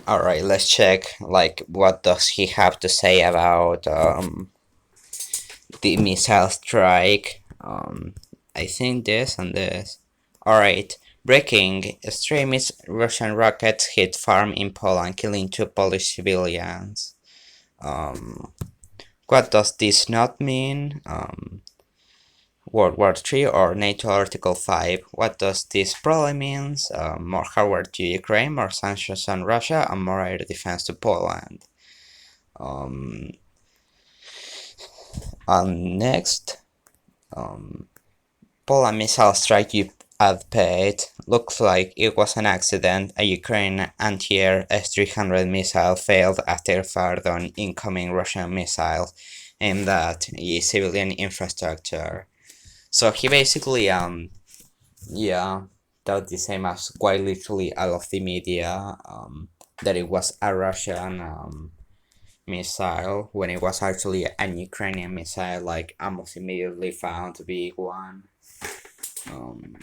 Alright, let's check like what does he have to say about the missile strike. I think this and this. Alright. Breaking extremist Russian rockets hit farm in Poland, killing 2 Polish civilians. Um, what does this not mean? World War III or NATO Article 5. What does this probably mean? More hardware to Ukraine, more sanctions on Russia, and more air defense to Poland. Um, and next, um, Poland missile strike you have paid. Looks like it was an accident. A Ukrainian anti-air S-300 missile failed after fired on incoming Russian missiles aimed at civilian infrastructure. So he basically yeah, thought the same as quite literally all of the media that it was a Russian missile when it was actually an Ukrainian missile, like almost immediately found to be one. Um,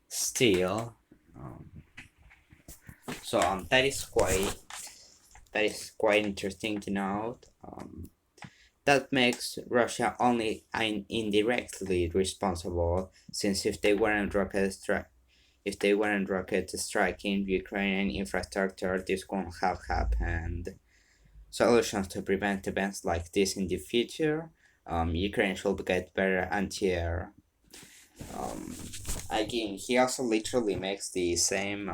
still, um, so that is quite interesting to note. That makes Russia only indirectly responsible, since if they weren't rocket striking Ukrainian infrastructure, this wouldn't have happened. Solutions to prevent events like this in the future. Ukraine should get better anti-air. Um, Again, he also literally makes the same,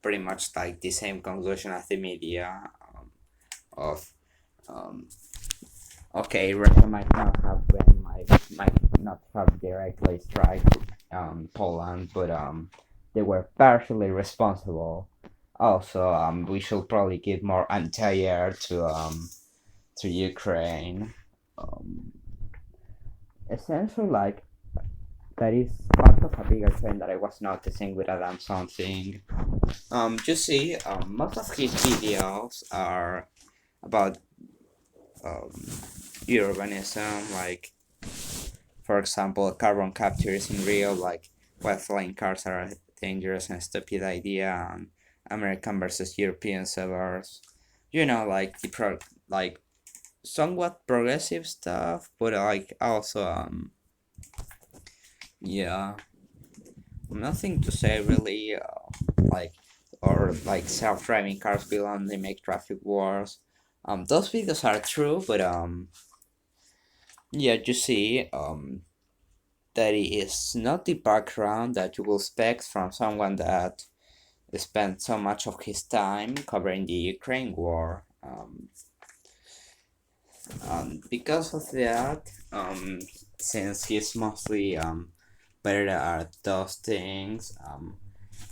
pretty much like the same conclusion as the media of um, okay, Russia might not have directly strike Poland, but they were partially responsible. Also, we should probably give more anti-air to Ukraine. Um, Essentially, like that is part of a bigger trend that I was noticing with Adam Something. You see, most of his videos are about um, urbanism, like for example, carbon capture is in real, like why flying cars are a dangerous and stupid idea, and American versus European suburbs. You know, like like somewhat progressive stuff, but like also yeah, nothing to say really. Like or like self-driving cars will only make traffic worse. Those videos are true, but yeah, you see, that is not the background that you will expect from someone that spent so much of his time covering the Ukraine war. Because of that, since he's mostly better at those things,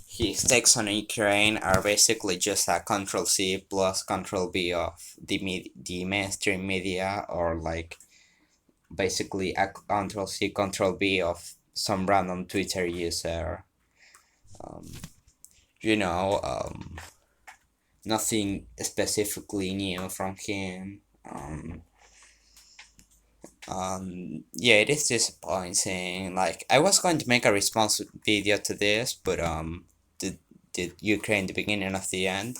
his takes on Ukraine are basically just a Control C plus Control V of the mainstream media, or like basically a Control C Control V of some random Twitter user. Um, you know, nothing specifically new from him. Yeah, it is disappointing. Like, I was going to make a response video to this, but did Ukraine the beginning of the end.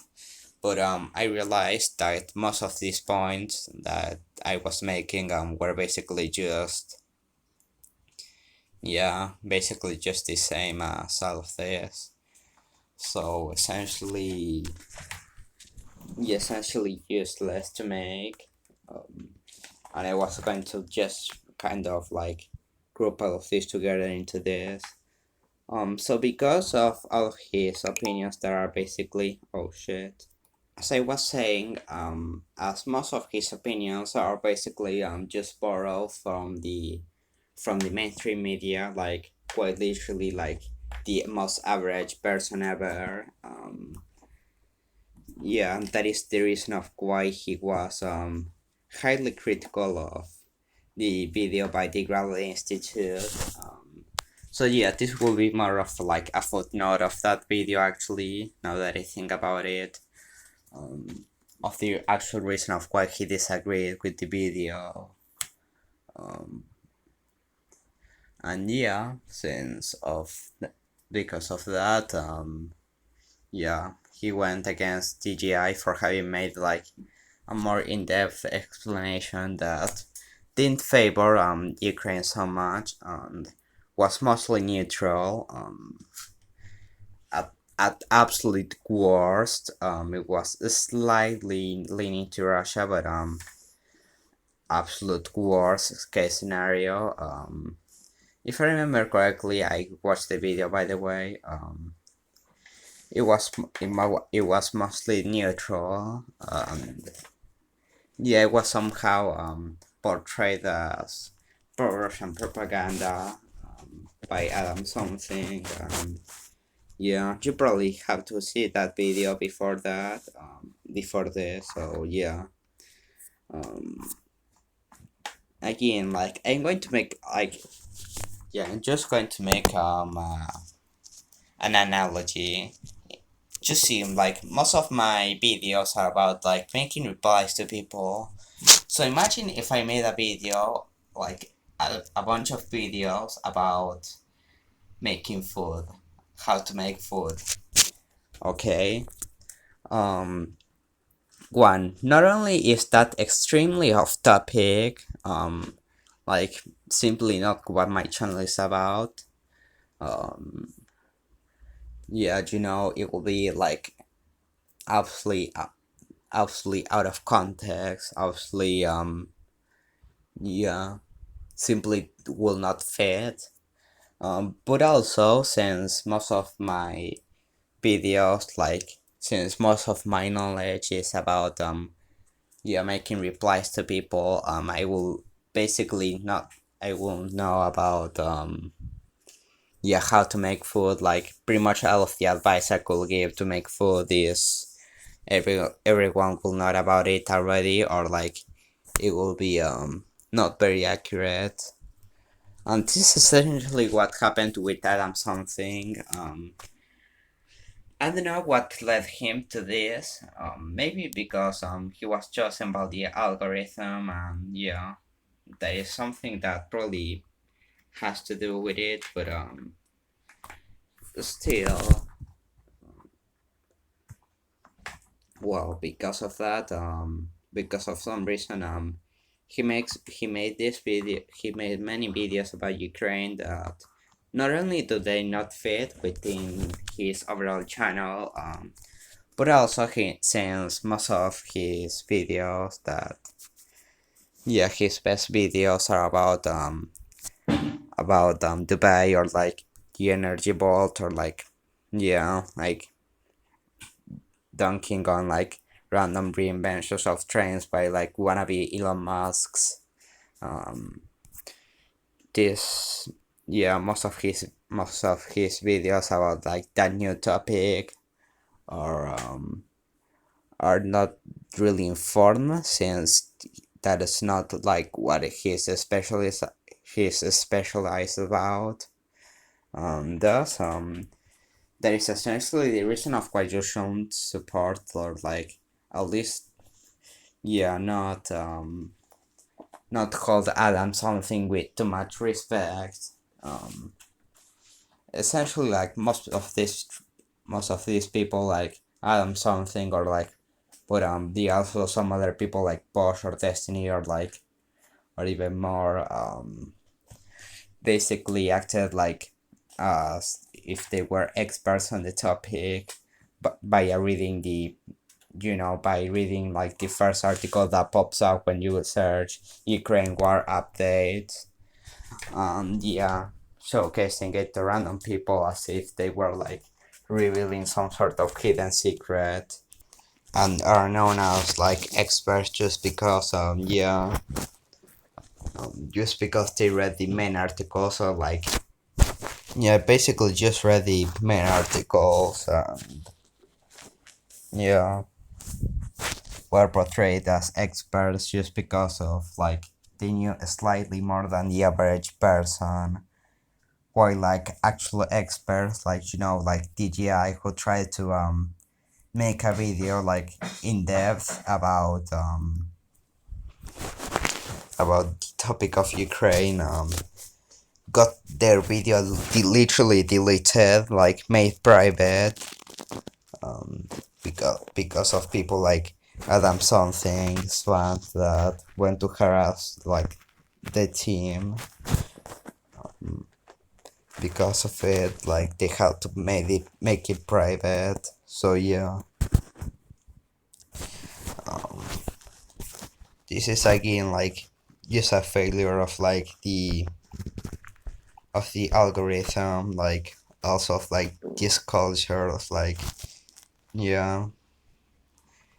But I realized that most of these points that I was making were basically just yeah, basically just the same as all of this. So essentially useless to make. And I was going to just kind of like group all of this together into this. So because of all of his opinions that are basically oh shit. As I was saying, as most of his opinions are basically just borrowed from the mainstream media, like quite literally like the most average person ever. Yeah, and that is the reason of why he was highly critical of the video by the Gravity Institute. So yeah, this will be more of like a footnote of that video actually, now that I think about it. Of the actual reason of why he disagreed with the video. Um, and yeah, because of that, yeah, he went against DJI for having made like a more in-depth explanation that didn't favor Ukraine so much and was mostly neutral. At absolute worst, it was slightly leaning to Russia, but absolute worst case scenario. If I remember correctly, I watched the video by the way. It was it was mostly neutral, and yeah, it was somehow portrayed as pro-Russian propaganda by Adam Something. Yeah, you probably have to see that video before that, before this. So yeah, um, again, like I'm going to make like yeah, I'm just going to make an analogy. Just seem like most of my videos are about like making replies to people. So imagine if I made a video like a bunch of videos about making food, how to make food. Okay. Um One, not only is that extremely off topic, like simply not what my channel is about. Um yeah, it will be like absolutely absolutely out of context, absolutely yeah, simply will not fit. But also since most of my videos, like since most of my knowledge is about yeah, making replies to people, I will basically not I will know about yeah, how to make food. Like pretty much all of the advice I could give to make food is everyone will know about it already, or like it will be not very accurate. And this is essentially what happened with Adam Something. I don't know what led him to this. Maybe because he was chosen by the algorithm, and yeah, there is something that probably has to do with it. But still, well, because of that, because of some reason, he made this video. He made many videos about Ukraine that not only do they not fit within his overall channel, but also he since most of his videos that yeah, his best videos are about Dubai or like the energy vault or like yeah, like dunking on like random reinventions of trains by like wannabe Elon Musk's. Um, this yeah, most of his videos about like that new topic or are not really informed since that is not like what he's specialized about. Thus that is essentially the reason of why you shouldn't support or like at least yeah not called Adam something with too much respect. Um, Essentially like most of these people like Adam something or like but the also some other people like Bosch or Destiny or like or even more basically acted like if they were experts on the topic but by reading the by reading like the first article that pops up when you search Ukraine war updates yeah, showcasing it to random people as if they were like revealing some sort of hidden secret and are known as like experts just because yeah just because they read the main articles or like yeah basically just read the main articles yeah were portrayed as experts just because of like they knew slightly more than the average person, while like actual experts like like DJI who tried to make a video like in depth about the topic of Ukraine got their video literally deleted, like made private. because of people like AdamSomething's fans that went to harass like the team. Because of it, like they had to make it private. So yeah, um, this is again like just a failure of like the algorithm, like also of like this culture of like, yeah,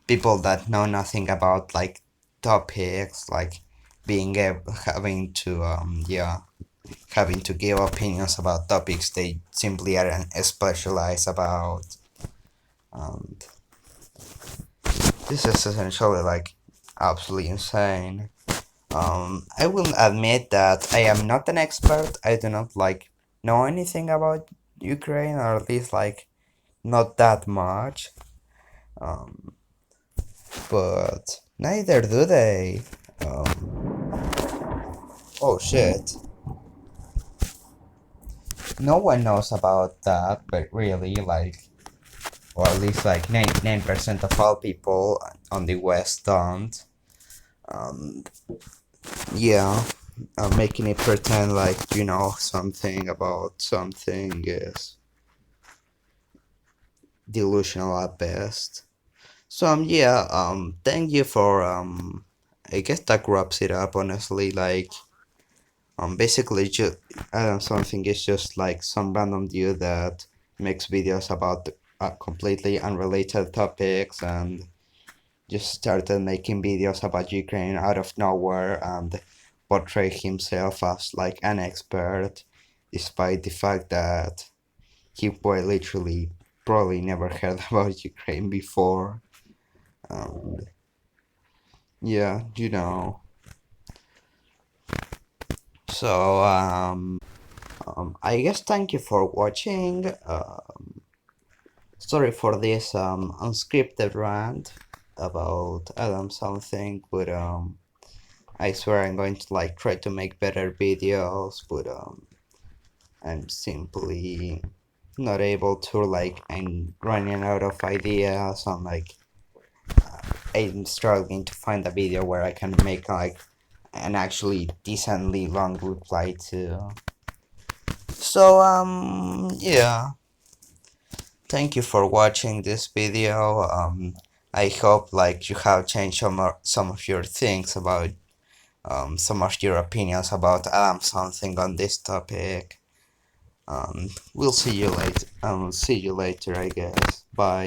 people that know nothing about like topics, like being able having to yeah, having to give opinions about topics they simply aren't specialized about. And this is essentially like absolutely insane. I will admit that I am not an expert. I do not like know anything about Ukraine, or at least like not that much. Um, but neither do they. Oh shit. No one knows about that, but really, like, or at least like 99% of all people on the West don't. Um, yeah, making it pretend like you know something about something is delusional at best. So yeah, thank you for I guess that wraps it up. Honestly, like basically just something is just like some random dude that makes videos about completely unrelated topics and just started making videos about Ukraine out of nowhere and portray himself as like an expert, despite the fact that he quite literally probably never heard about Ukraine before. Yeah, you know. So I guess thank you for watching. Sorry for this unscripted rant about Adam something, but I swear I'm going to like try to make better videos, but I'm simply not able to. Like I'm running out of ideas. I'm struggling to find a video where I can make like an actually decently long reply to. So yeah, thank you for watching this video. I hope like you have changed some of your things about some of your opinions about something on this topic. We'll see you later. See you later, I guess. Bye.